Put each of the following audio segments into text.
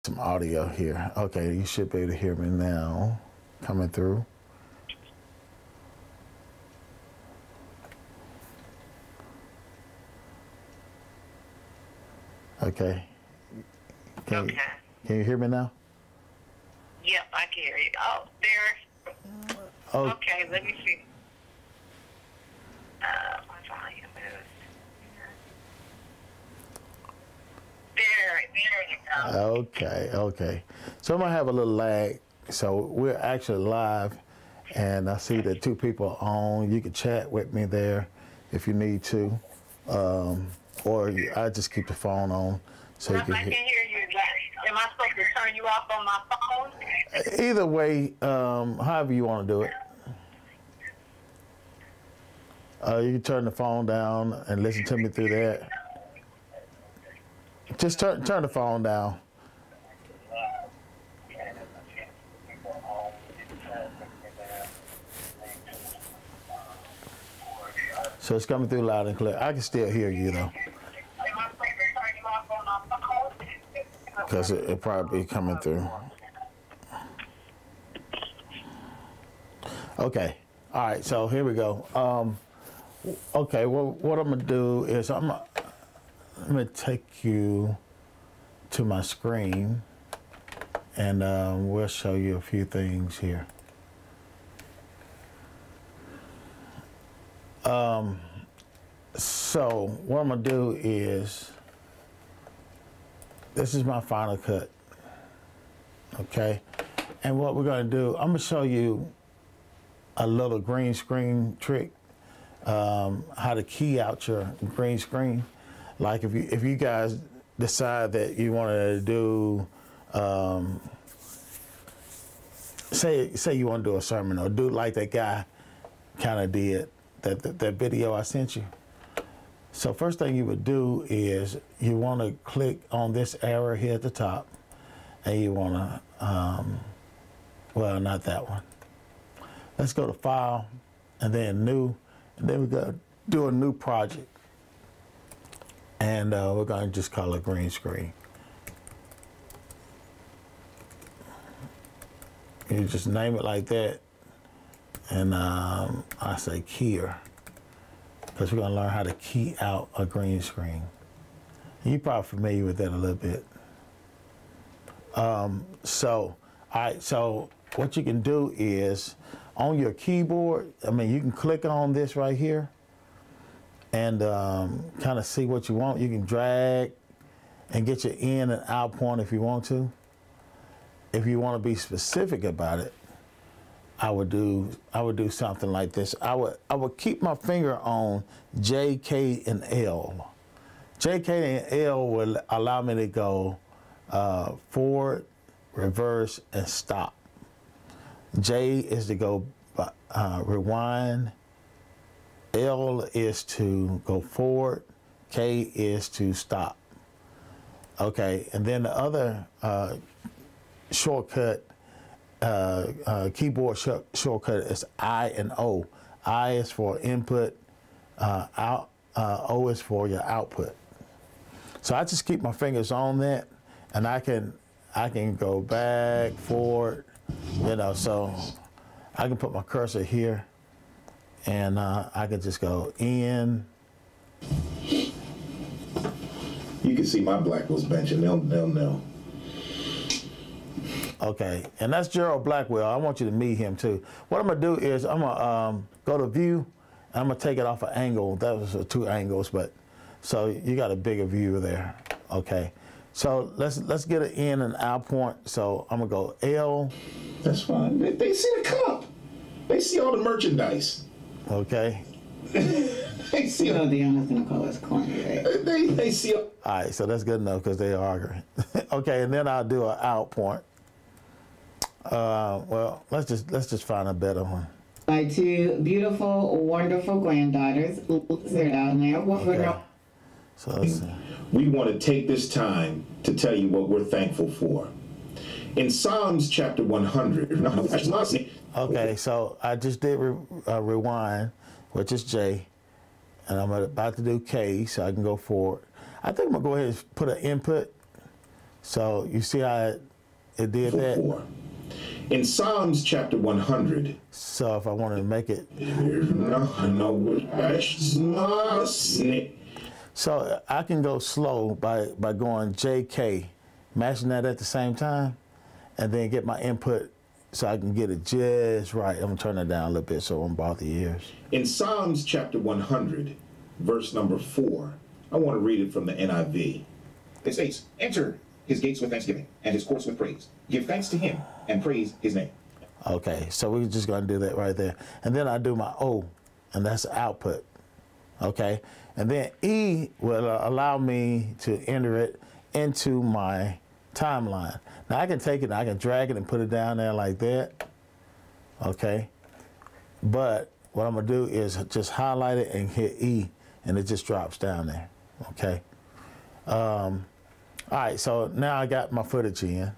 some audio here. Okay, you should be able to hear me now coming through. Okay. Can you hear me now? Yep, I can hear you. Oh, there. Oh. Okay, let me see. My volume is. There you go. Okay. So I'm gonna have a little lag. So we're actually live, and I see that two people are on. You can chat with me there if you need to, or I just keep the phone on so you I can can hear. hear you. Am I supposed to turn you off on my phone? Either way, however you want to do it. You can turn the phone down and listen to me through that. Just turn the phone down. So it's coming through loud and clear. I can still hear you though, because it'll probably be coming through. Okay. All right. So here we go. Okay. Well, what I'm gonna do is I'm gonna take you to my screen, and we'll show you a few things here. So what I'm gonna do is, this is my Final Cut, okay? And what we're gonna do, I'm gonna show you a little green screen trick, how to key out your green screen. Like if you guys decide that you want to do, say you want to do a sermon, or do like that guy kind of did, that video I sent you. So first thing you would do is you want to click on this arrow here at the top, and you want to, well, not that one. Let's go to File, and then New, and then we're going to do a new project. And we're going to just call it green screen. You just name it like that, and I say keyer, because we're going to learn how to key out a green screen. You're probably familiar with that a little bit. All right, so what you can do is, on your keyboard, I mean, you can click on this right here and kind of see what you want. You can drag and get your in and out point if you want to. If you want to be specific about it, I would do something like this. I would keep my finger on J, K, and L. J, K, and L will allow me to go forward, reverse, and stop. J is to go rewind. L is to go forward. K is to stop. Okay, and then the other shortcut, keyboard shortcut is I and O. I is for input, O is for your output. So I just keep my fingers on that, and I can go back, forward, you know, so I can put my cursor here, and I can just go in. You can see my Blackwell's bench, and they'll know. Okay, and that's Gerald Blackwell. I want you to meet him too. What I'm gonna do is I'm gonna go to view, and I'm gonna take it off an angle. That was two angles, but so you got a bigger view there. Okay, so let's get an in and out point. So I'm gonna go L. That's fine. They see the cup. They see all the merchandise. Okay. They see. You know, Deanna's gonna call us corny, right? They see. All right, so that's good enough because they are arguing. Okay, and then I'll do an out point. Well, let's just find a better one. My two beautiful, wonderful granddaughters. They're down there. Okay. So let's see. We want to take this time to tell you what we're thankful for. In Psalms chapter 100. Okay, so I just did rewind, which is J, and I'm about to do K, so I can go forward. I think I'm gonna go ahead and put an input So you see how it did that? For. In Psalms chapter 100. So if I wanted to make it. So I can go slow by going JK, matching that at the same time, and then get my input so I can get it just right. I'm gonna turn it down a little bit so it won't bother the ears. In Psalms chapter 100, verse number 4, I want to read it from the NIV. It states, enter his gates with thanksgiving and his courts with praise. Give thanks to him and praise his name. Okay, so we're just gonna do that right there. And then I do my O, and that's output. Okay, and then E will allow me to enter it into my timeline. Now I can take it and I can drag it and put it down there like that. Okay, but what I'm gonna do is just highlight it and hit E, and it just drops down there. Okay. All right, so now I got my footage in.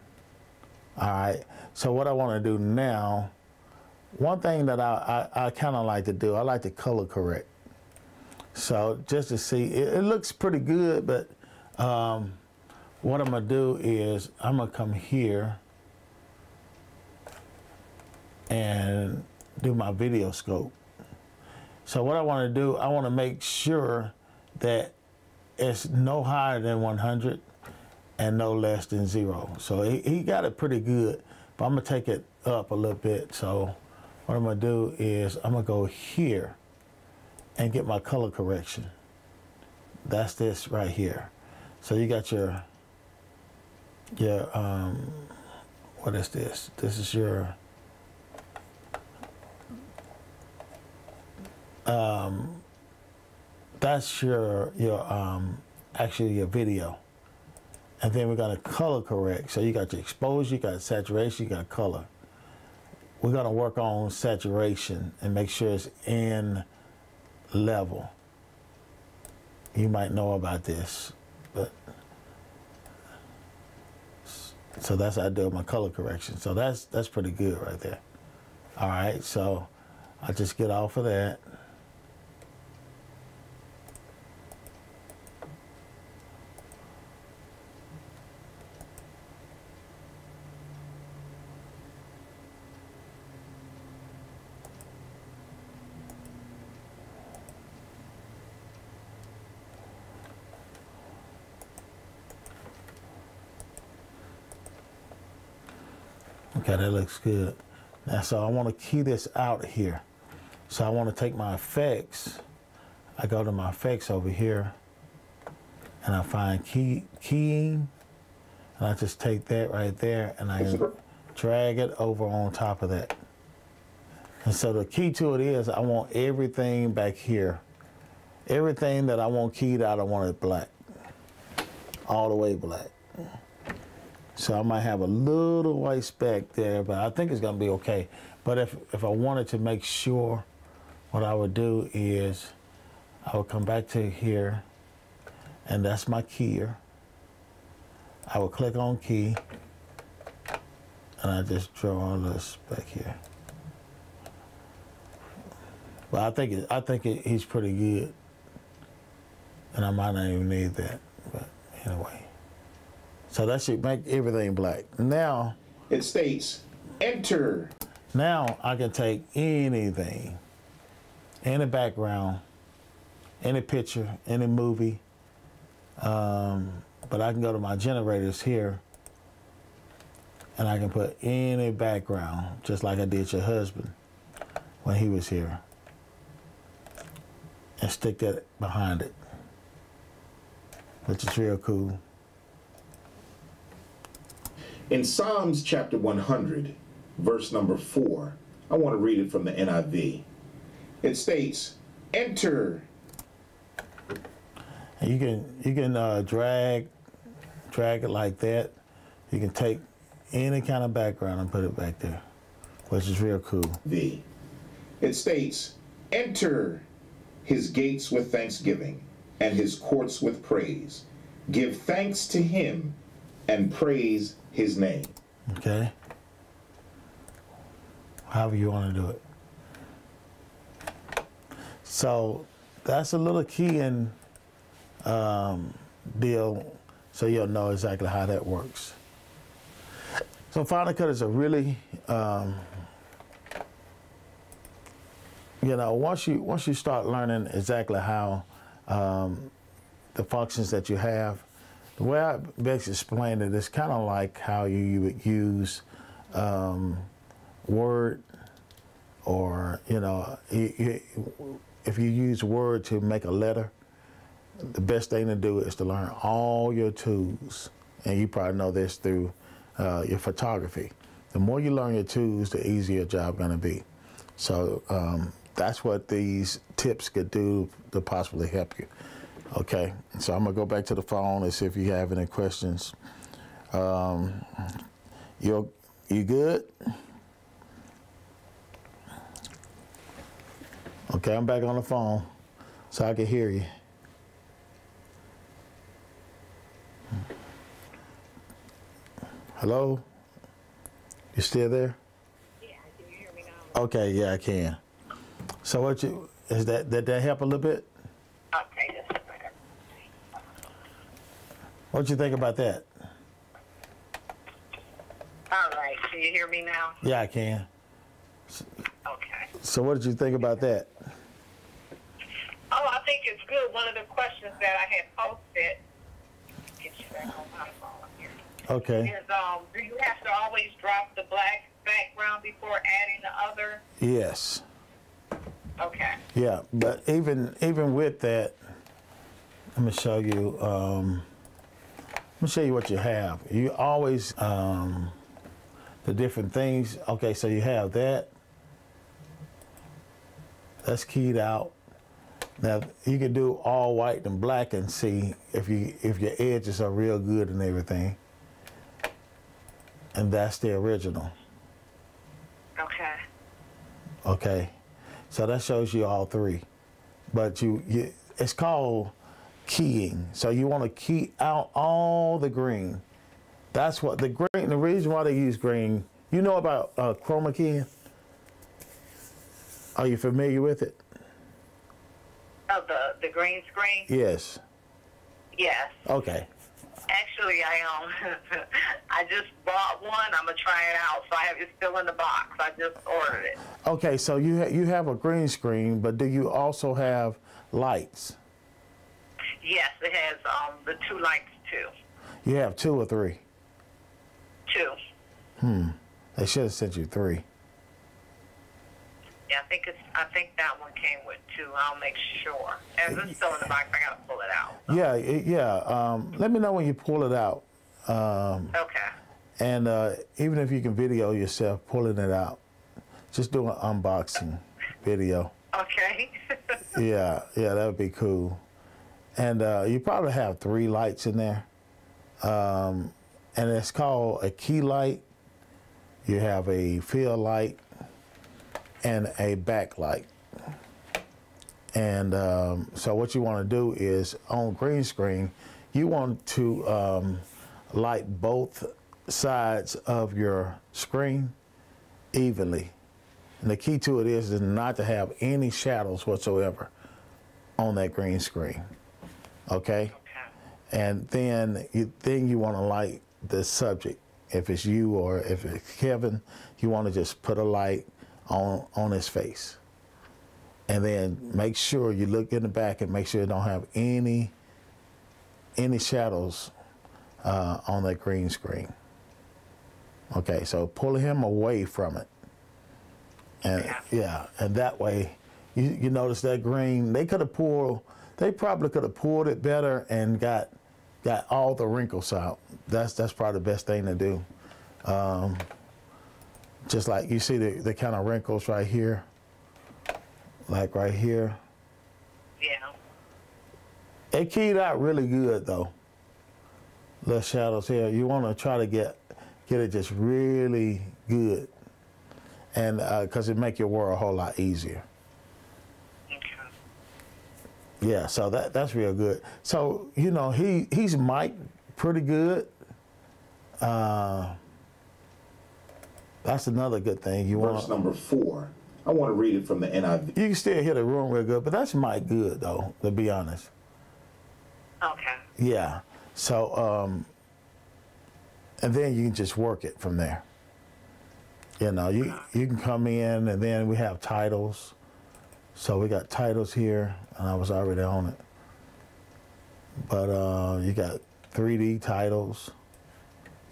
All right, so what I want to do now, one thing that I kind of like to do, I like to color correct. So just to see, it looks pretty good, but what I'm gonna do is I'm gonna come here and do my video scope. So what I want to do, I want to make sure that it's no higher than 100 and no less than 0. So he got it pretty good, but I'm gonna take it up a little bit. So what I'm gonna do is I'm gonna go here and get my color correction. That's this right here. So you got your what is this? This is your that's your actually your video. And then we're gonna color correct. So you got your exposure, you got saturation, you got color. We're gonna work on saturation and make sure it's in level. You might know about this, but so that's how I do my color correction. So that's pretty good right there. All right, so I just get off of that. Okay, that looks good. Now, so I want to key this out here. So I want to take my effects. I go to my effects over here, and I find keying, and I just take that right there, and I drag it over on top of that. And so the key to it is I want everything back here. Everything that I want keyed out, I want it black. All the way black. So I might have a little white speck there, but I think it's gonna be okay. But if I wanted to make sure, what I would do is I would come back to here, and that's my keyer. I would click on key, and I just draw all this back here. But I think he's pretty good, and I might not even need that. But anyway. So that should make everything black. Now, it states, enter. Now I can take anything, any background, any picture, any movie, but I can go to my generators here, and I can put any background, just like I did your husband when he was here, and stick that behind it, which is real cool. In Psalms chapter 100, verse number 4, I want to read it from the NIV. It states, enter. And you can drag it like that. You can take any kind of background and put it back there, which is real cool. It states, enter his gates with thanksgiving and his courts with praise. Give thanks to him and praise his name. Okay. However you want to do it. So that's a little keying deal so you'll know exactly how that works. So Final Cut is a really, you know, once you start learning exactly how the functions that you have, the way I best explain it is kind of like how you would use Word, or, you know, if you use Word to make a letter, the best thing to do is to learn all your tools. And you probably know this through your photography. The more you learn your tools, the easier your job going to be. So that's what these tips could do to possibly help you. Okay, so I'm gonna go back to the phone and see if you have any questions. You good? Okay, I'm back on the phone so I can hear you. Hello? You still there? Yeah, can you hear me now? Okay, yeah, I can. So did that help a little bit? Okay, just a minute. What'd you think about that? All right, can you hear me now? Yeah, I can. Okay. So what did you think about that? Oh, I think it's good. One of the questions that I had posted, get you back on my phone here, Okay. is do you have to always drop the black background before adding the other? Yes. Okay. Yeah, but even with that, let me show you. Let me show you what you have. You always the different things. Okay, so you have that. That's keyed out. Now you can do all white and black and see if your edges are real good and everything. And that's the original. Okay. Okay, so that shows you all three. But it's called keying. So you want to key out all the green. That's what the green. The reason why they use green. You know about chroma keying? Are you familiar with it? Oh, the green screen? Yes. Yes. Okay. Actually, I just bought one. I'm gonna try it out. So it's still in the box. I just ordered it. Okay, so you have a green screen, but do you also have lights? Yes, it has the two lights too. You have 2 or 3? 2. They should have sent you 3. Yeah, I think that one came with 2. I'll make sure. As it's still in the box, I gotta pull it out. Yeah. Let me know when you pull it out. Okay. And even if you can video yourself pulling it out, just do an unboxing video. Okay. Yeah, that would be cool. And you probably have 3 lights in there. And it's called a key light. You have a fill light and a backlight. And so what you want to do is on green screen, you want to light both sides of your screen evenly. And the key to it is not to have any shadows whatsoever on that green screen. Okay? And then you want to light the subject. If it's you or if it's Kevin, you want to just put a light on his face. And then make sure you look in the back and make sure you don't have any shadows on that green screen. Okay, so pull him away from it. And and that way you notice that green, they probably could have pulled it better and got all the wrinkles out. That's probably the best thing to do. Just like you see the kind of wrinkles right here, like right here. Yeah. It keyed out really good though. Little shadows here. You want to try to get it just really good, and because it make your work a whole lot easier. Yeah, so that's real good. So he's mic'd pretty good. That's another good thing. Verse number 4. I want to read it from the NIV. You can still hear the room real good, but that's mic'd good though, to be honest. Okay. Yeah. So, and then you can just work it from there. You know, you can come in, and then we have titles. So we got titles here, and I was already on it. But you got 3D titles.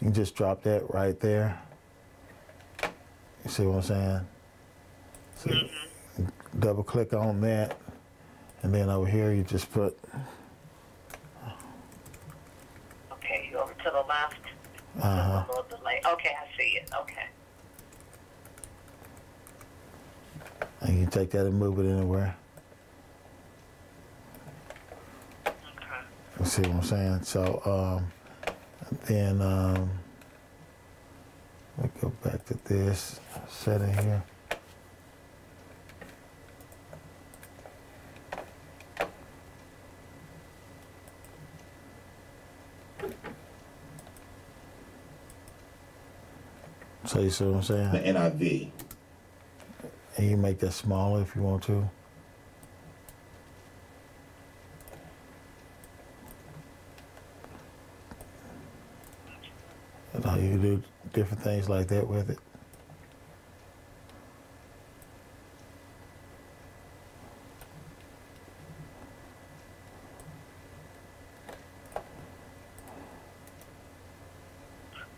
You can just drop that right there. You see what I'm saying? So double click on that, and then over here you just put. Okay, you over to the left. Uh-huh. A little delay. Okay, I see it. Okay. And you can take that and move it anywhere. Okay. You see what I'm saying? So then we go back to this setting here. So you see what I'm saying? The NIV. And you make that smaller if you want to. You know, you can do different things like that with it.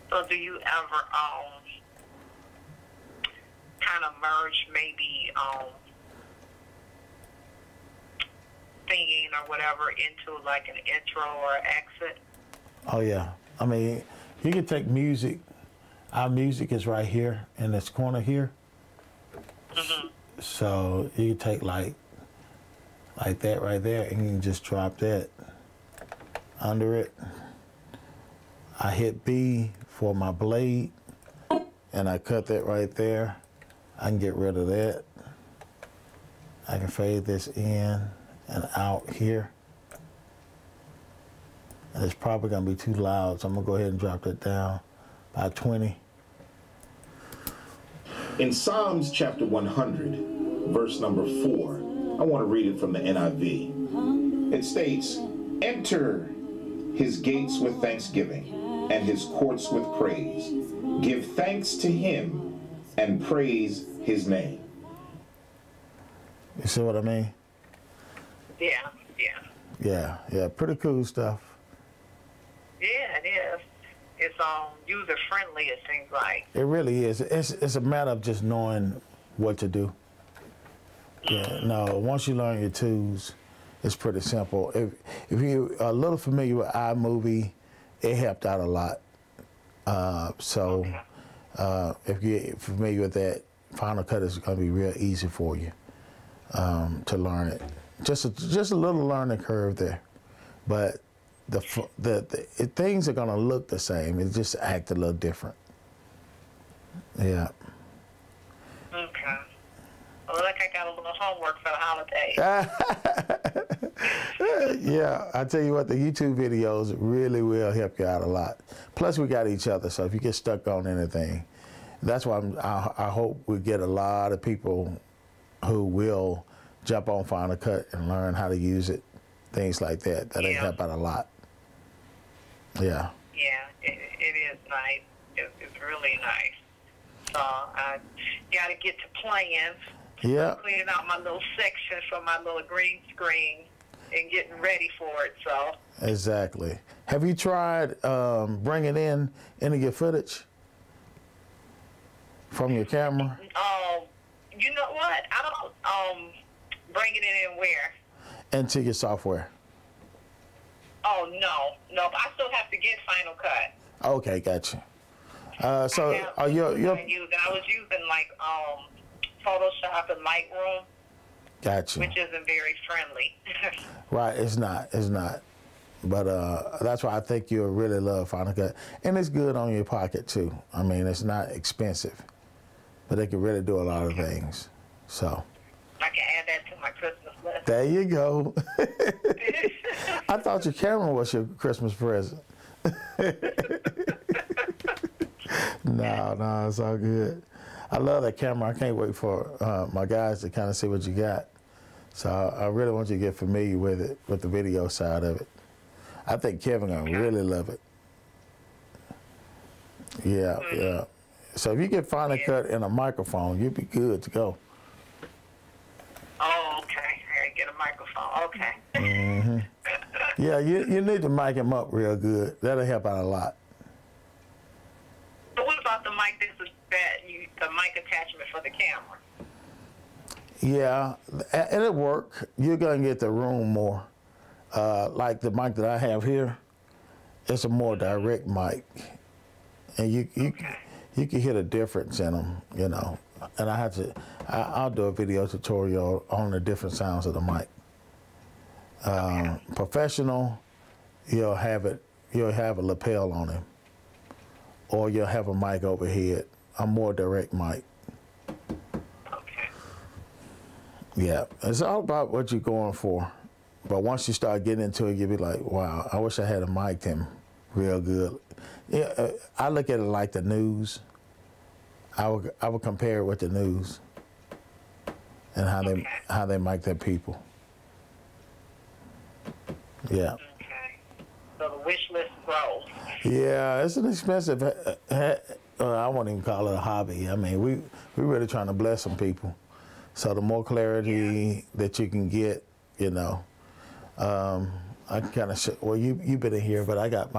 So do you ever kind of merge maybe singing or whatever into like an intro or exit? Oh yeah. I mean, you can take music. Our music is right here in this corner here. So you can take like that right there, and you can just drop that under it. I hit B for my blade, and I cut that right there. I can get rid of that. I can fade this in and out here. And it's probably gonna be too loud, so I'm gonna go ahead and drop that down by 20. In Psalms chapter 100, verse number 4, I want to read it from the NIV. It states, "Enter his gates with thanksgiving and his courts with praise. Give thanks to him and praise his name." You see what I mean? Yeah, yeah. Yeah, pretty cool stuff. Yeah, it is. It's user friendly, it seems like. It really is. It's a matter of just knowing what to do. Yeah, no, once you learn your tools, it's pretty simple. If you're a little familiar with iMovie, it helped out a lot. If you're familiar with that, Final Cut is going to be real easy for you to learn it. Just a little learning curve there, but the things are going to look the same. It just act a little different. Yeah. Okay. Well, look, I got a little homework for the holidays. Yeah, I tell you what, the YouTube videos really will help you out a lot. Plus, we got each other, so if you get stuck on anything, that's why I hope we get a lot of people who will jump on Final Cut and learn how to use it, things like that. That'll help out a lot. Yeah. Yeah, it is nice. It's really nice. So I got to get to playing. Yeah. Cleaning out my little section for my little green screen and getting ready for it. So. Exactly. Have you tried bringing in any of your footage from your camera? You know what? I don't bring it in where? Into your software. Oh no, but I still have to get Final Cut. Okay, gotcha. So I you're I was using like Photoshop and Lightroom, gotcha. which isn't very friendly. Right, it's not. But that's why I think you'll really love Final Cut, and it's good on your pocket too. I mean, it's not expensive, but it can really do a lot of things. So I can add that to my Christmas list. there you go. I thought your camera was your Christmas present. No, it's all good. I love that camera. I can't wait for my guys to kind of see what you got. So I really want you to get familiar with it, with the video side of it. I think Kevin gonna really love it. Yeah, yeah. So if you get Final Cut and a microphone, you'll be good to go. Oh, okay. I gotta get a microphone. Okay. Yeah, you need to mic him up real good. That'll help out a lot. But what about the mic? The mic attachment for the camera? Yeah, it'll work. You're gonna get the room more. Like the mic that I have here, it's a more direct mic, and you can hear the difference in them, you know. And I'll do a video tutorial on the different sounds of the mic. Professional, you'll have a lapel on him, or you'll have a mic overhead, a more direct mic. Okay. Yeah, it's all about what you're going for. But once you start getting into it, you'll be like, wow, I wish I had a mic'd him real good. Yeah, I look at it like the news. I would compare it with the news and how they mic their people. Yeah. Okay. So the wish list grows. Yeah, it's an expensive. I won't even call it a hobby. I mean, we really trying to bless some people. So the more clarity that you can get, you know, I kind of well, you've been in here, but I got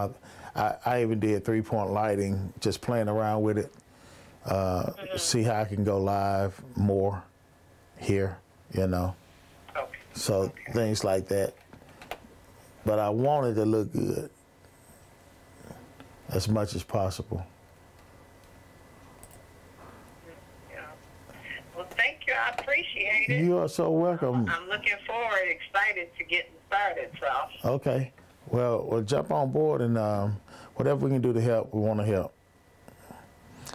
I even did 3-point lighting, just playing around with it. See how I can go live more here, you know. Okay. So things like that. But I want it to look good as much as possible. Yeah. Well, thank you. I appreciate it. You are so welcome. I'm looking forward, excited to getting started. So. Okay. Well, jump on board and whatever we can do to help, we want to help.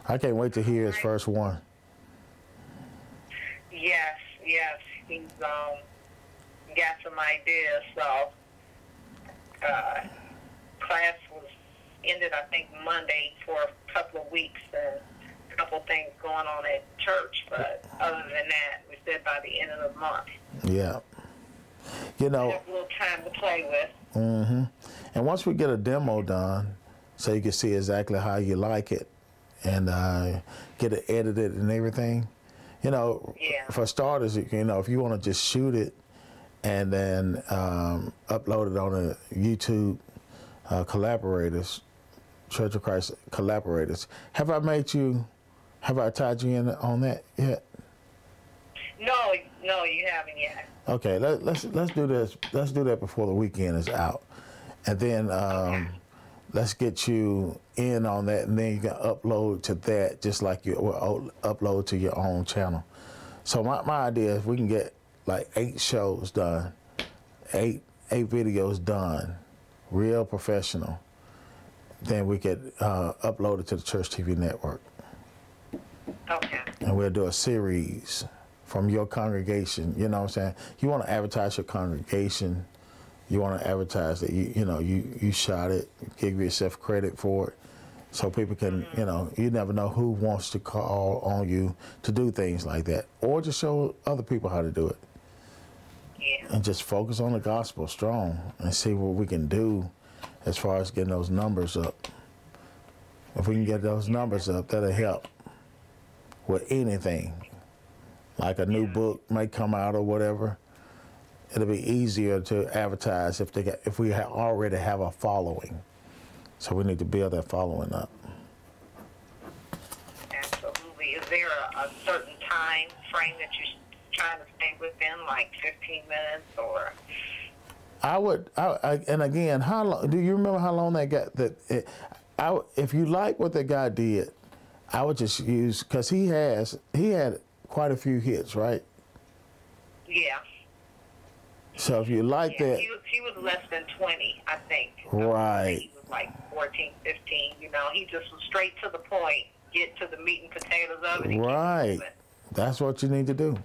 I can't wait to hear his first one. Yes. He's got some ideas. So class was ended, I think, Monday for a couple of weeks, and a couple of things going on at church. But other than that, we said by the end of the month. Yeah. You know. We have a little time to play with. Mm-hmm. And once we get a demo done, so you can see exactly how you like it, and get it edited and everything, you know, for starters, you know, if you want to just shoot it and then upload it on a YouTube collaborators, Church of Christ collaborators. Have I tied you in on that yet? No, you haven't yet. Okay, let's do this. Let's do that before the weekend is out, and then let's get you in on that, and then you can upload to that just like you will upload to your own channel. So my idea is we can get like 8 shows done, 8 videos done, real professional. Then we could upload it to the Church TV network. Okay. And we'll do a series from your congregation. You know what I'm saying? You want to advertise your congregation. You want to advertise that you shot it, give yourself credit for it, so people can, you know, you never know who wants to call on you to do things like that, or just show other people how to do it. Yeah. And just focus on the gospel strong and see what we can do as far as getting those numbers up. If we can get those numbers up, that'll help with anything. Like a new book may come out or whatever. It'll be easier to advertise if we already have a following. So we need to build that following up. Absolutely. Is there a certain time frame that you're trying to stay within, like 15 minutes or? And again, how long? Do you remember how long that got? If you like what that guy did, I would just use, because he had quite a few hits, right? Yeah. So if you like that. He was less than 20, I think. Right. He was like 14, 15, you know. He just was straight to the point, get to the meat and potatoes of it. Right. That's what you need to do.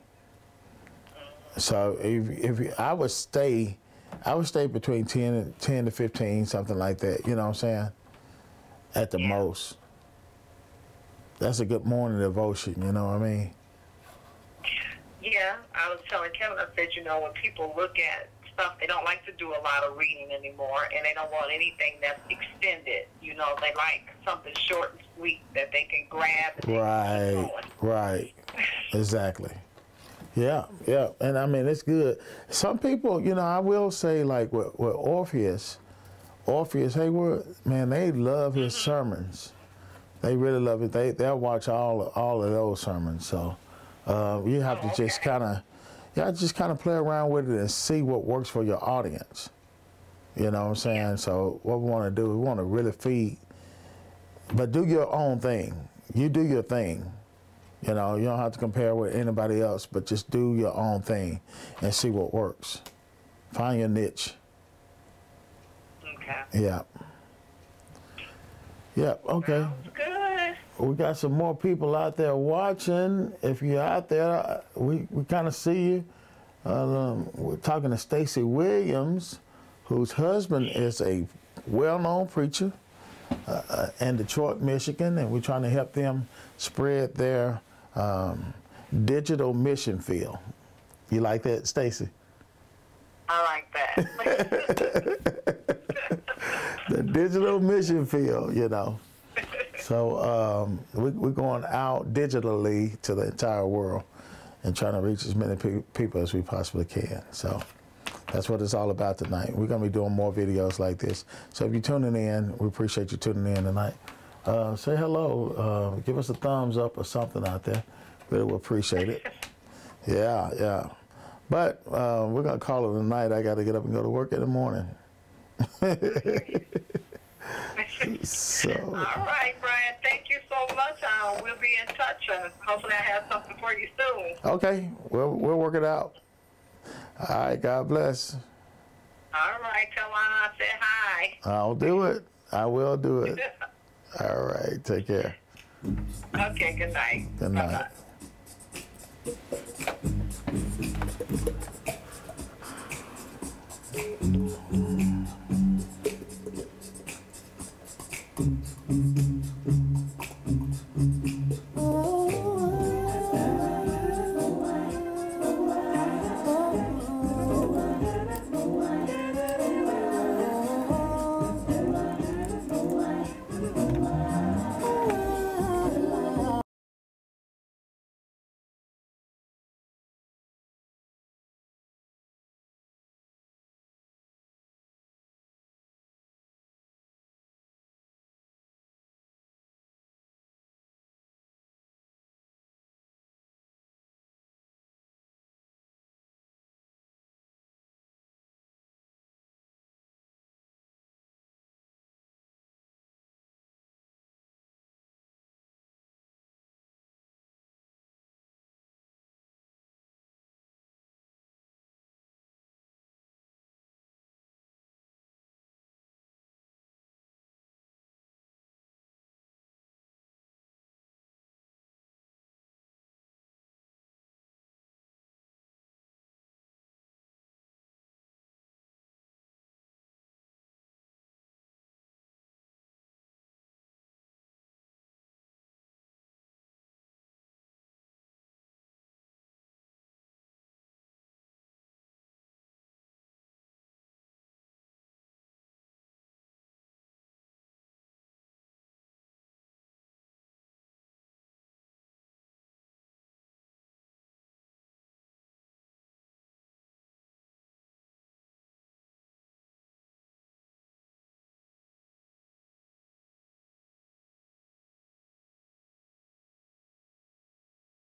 So if I would stay between 10 to 15, something like that, you know what I'm saying? At the most. That's a good morning devotion, you know what I mean? Yeah, I was telling Kevin, I said, you know, when people look at stuff. They don't like to do a lot of reading anymore, and they don't want anything that's extended. You know, they like something short and sweet that they can grab. And Right, right, exactly. Yeah, yeah, and I mean, it's good. Some people, you know, I will say, like with Orpheus Hayward, man, they love his sermons. They really love it. They'll watch all of those sermons. So you have to just kind of play around with it and see what works for your audience. You know what I'm saying? Yeah. So what we want to do, we want to really feed, but do your own thing. You do your thing. You know, you don't have to compare with anybody else, but just do your own thing and see what works. Find your niche. Okay. Yeah. Yeah, okay. Sounds good. We got some more people out there watching. If you're out there, we kind of see you. We're talking to Stacy Williams, whose husband is a well-known preacher in Detroit, Michigan, and we're trying to help them spread their digital mission field. You like that, Stacy? I like that. The digital mission field, you know. So we're going out digitally to the entire world and trying to reach as many people as we possibly can. So that's what it's all about tonight. We're going to be doing more videos like this. So if you're tuning in, we appreciate you tuning in tonight. Say hello. Give us a thumbs up or something out there. Really will appreciate it. Yeah, yeah. But we're going to call it a night. I got to get up and go to work in the morning. So. All right, Brian. Thank you so much. We'll be in touch, and hopefully I have something for you soon. Okay. We'll work it out. All right. God bless. All right. Tell Lana I said hi. I'll do it. I will do it. All right. Take care. Okay. Good night. Good night. Bye-bye.